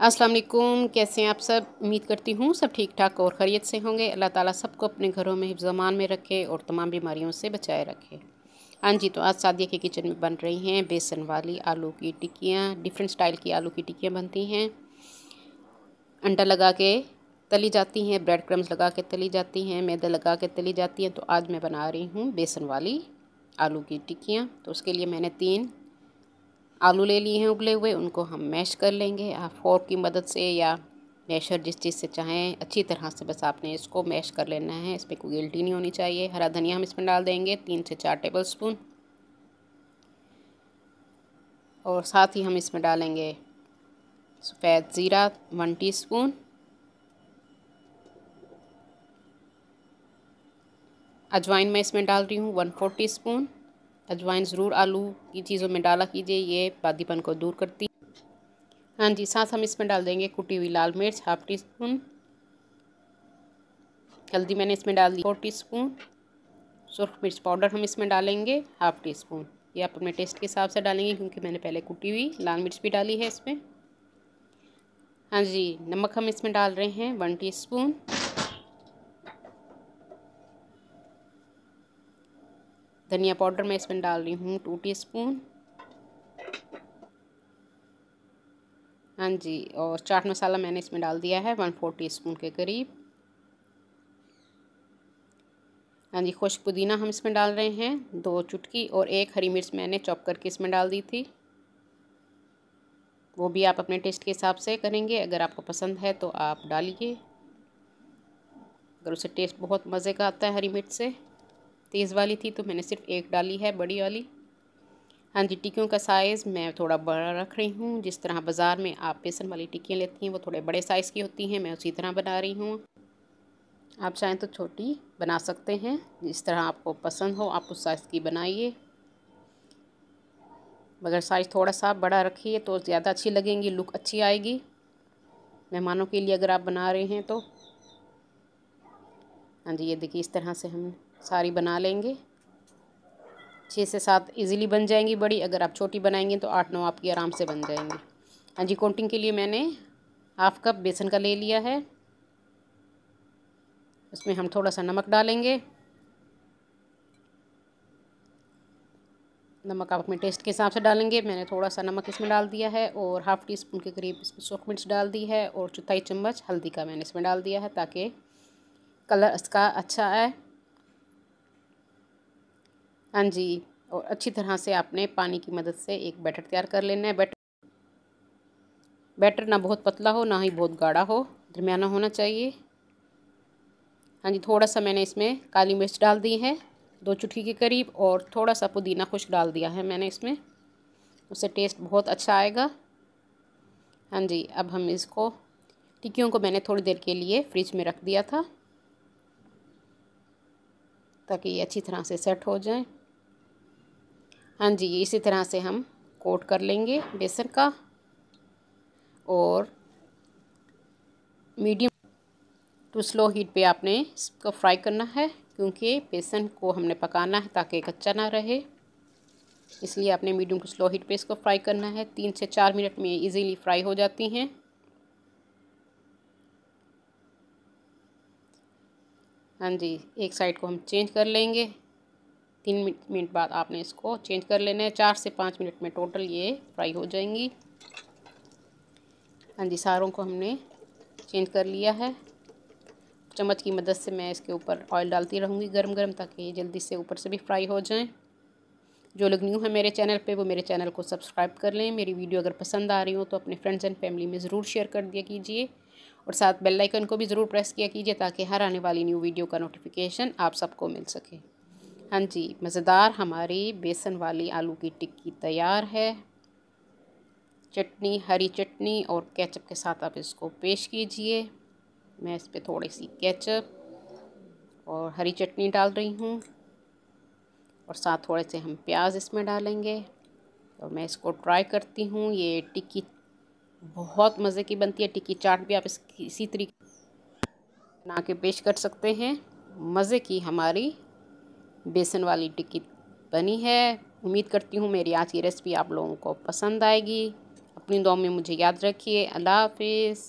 अस्सलाम वालेकुम, कैसे हैं आप सब। उम्मीद करती हूँ सब ठीक ठाक और खैरियत से होंगे। अल्लाह ताला सबको अपने घरों में हिफ्ज़ अमान में रखे और तमाम बीमारियों से बचाए रखे। हाँ जी, तो आज सादिया के किचन में बन रही हैं बेसन वाली आलू की टिक्कियाँ। डिफरेंट स्टाइल की आलू की टिक्कियाँ बनती हैं। अंडा लगा के तली जाती हैं, ब्रेड क्रम्स लगा के तली जाती हैं, मैदा लगा के तली जाती हैं। तो आज मैं बना रही हूँ बेसन वाली आलू की टिक्कियाँ। तो उसके लिए मैंने 3 आलू ले लिए हैं उबले हुए, उनको हम मैश कर लेंगे। आप फोर्क की मदद से या मैशर जिस चीज़ से चाहें अच्छी तरह से बस आपने इसको मैश कर लेना है। इस पर कोई गिल्टी नहीं होनी चाहिए। हरा धनिया हम इसमें डाल देंगे 3 से 4 टेबलस्पून। और साथ ही हम इसमें डालेंगे सफ़ेद ज़ीरा 1 टीस्पून, अजवाइन मैं इसमें डाल रही हूँ 1/4 टीस्पून। अजवाइन ज़रूर आलू की चीज़ों में डाला कीजिए, ये बादीपन को दूर करती। हाँ जी, साथ हम इसमें डाल देंगे कुटी हुई लाल मिर्च 1/2 टीस्पून। हल्दी मैंने इसमें डाल दी 4 टीस्पून। सुरख मिर्च पाउडर हम इसमें डालेंगे 1/2 टीस्पून। ये आप अपने टेस्ट के हिसाब से डालेंगे क्योंकि मैंने पहले कुटी हुई लाल मिर्च भी डाली है इसमें। हाँ जी, नमक हम इसमें डाल रहे हैं 1 टीस्पून। धनिया पाउडर मैं इसमें डाल रही हूँ 2 टीस्पून। हाँ जी, और चाट मसाला मैंने इसमें डाल दिया है 1/4 टीस्पून के करीब। हाँ जी, खुश्क पुदीना हम इसमें डाल रहे हैं 2 चुटकी, और 1 हरी मिर्च मैंने चॉप करके इसमें डाल दी थी। वो भी आप अपने टेस्ट के हिसाब से करेंगे, अगर आपको पसंद है तो आप डालिए। अगर उससे टेस्ट बहुत मज़े का आता है, हरी मिर्च से तेज़ वाली थी तो मैंने सिर्फ 1 डाली है, बड़ी वाली। हाँ जी, टिक्कियों का साइज़ मैं थोड़ा बड़ा रख रही हूँ। जिस तरह बाज़ार में आप बेसन वाली टिक्कियाँ लेती हैं वो थोड़े बड़े साइज़ की होती हैं, मैं उसी तरह बना रही हूँ। आप चाहें तो छोटी बना सकते हैं, जिस तरह आपको पसंद हो आप उस साइज़ की बनाइए। मगर साइज़ थोड़ा सा बड़ा रखिए तो ज़्यादा अच्छी लगेंगी, लुक अच्छी आएगी मेहमानों के लिए अगर आप बना रहे हैं तो। हाँ जी, ये देखिए इस तरह से हम सारी बना लेंगे। 6 से 7 इजीली बन जाएंगी बड़ी। अगर आप छोटी बनाएंगे तो 8-9 आपकी आराम से बन जाएंगी। हाँ जी, कोटिंग के लिए मैंने 1/2 कप बेसन का ले लिया है। उसमें हम थोड़ा सा नमक डालेंगे। नमक आप अपने टेस्ट के हिसाब से डालेंगे। मैंने थोड़ा सा नमक इसमें डाल दिया है, और 1/2 टीस्पून के करीब इसमें सूखी मिर्च डाल दी है, और 1/4 चम्मच हल्दी का मैंने इसमें डाल दिया है ताकि कलर इसका अच्छा आए। हाँ जी, और अच्छी तरह से आपने पानी की मदद से एक बैटर तैयार कर लेना है। बैटर ना बहुत पतला हो ना ही बहुत गाढ़ा हो, दरमियाना होना चाहिए। हाँ जी, थोड़ा सा मैंने इसमें काली मिर्च डाल दी है 2 चुटकी के करीब, और थोड़ा सा पुदीना खुश्क डाल दिया है मैंने इसमें, उससे टेस्ट बहुत अच्छा आएगा। हाँ जी, अब हम इसको टिक्कियों को मैंने थोड़ी देर के लिए फ्रिज में रख दिया था ताकि ये अच्छी तरह से सेट हो जाए। हाँ जी, इसी तरह से हम कोट कर लेंगे बेसन का, और मीडियम टू स्लो हीट पे आपने इसको फ्राई करना है, क्योंकि बेसन को हमने पकाना है ताकि कच्चा ना रहे। इसलिए आपने मीडियम टू स्लो हीट पे इसको फ्राई करना है। 3 से 4 मिनट में इजीली फ्राई हो जाती हैं। हाँ जी, एक साइड को हम चेंज कर लेंगे। 3 मिनट बाद आपने इसको चेंज कर लेना है। 4 से 5 मिनट में टोटल ये फ्राई हो जाएंगी। हाँ जी, सारों को हमने चेंज कर लिया है। चम्मच की मदद से मैं इसके ऊपर ऑयल डालती रहूँगी गरम गरम, ताकि ये जल्दी से ऊपर से भी फ्राई हो जाएं। जो लोग न्यू है मेरे चैनल पे वो मेरे चैनल को सब्सक्राइब कर लें। मेरी वीडियो अगर पसंद आ रही हो तो अपने फ्रेंड्स एंड फैमिली में ज़रूर शेयर कर दिया कीजिए, और साथ बेल आइकन को भी ज़रूर प्रेस किया कीजिए ताकि हर आने वाली न्यू वीडियो का नोटिफिकेशन आप सबको मिल सके। हाँ जी, मज़ेदार हमारी बेसन वाली आलू की टिक्की तैयार है। चटनी, हरी चटनी और केचप के साथ आप इसको पेश कीजिए। मैं इस पर थोड़ी सी केचप और हरी चटनी डाल रही हूँ, और साथ थोड़े से हम प्याज इसमें डालेंगे। और मैं इसको ट्राई करती हूँ। ये टिक्की बहुत मज़े की बनती है। टिक्की चाट भी आप इसी तरीके बना के पेश कर सकते हैं। मज़े की हमारी बेसन वाली टिक्की बनी है। उम्मीद करती हूँ मेरी आज की रेसिपी आप लोगों को पसंद आएगी। अपनी दुआ में मुझे याद रखिए। अल्लाह हाफिज़।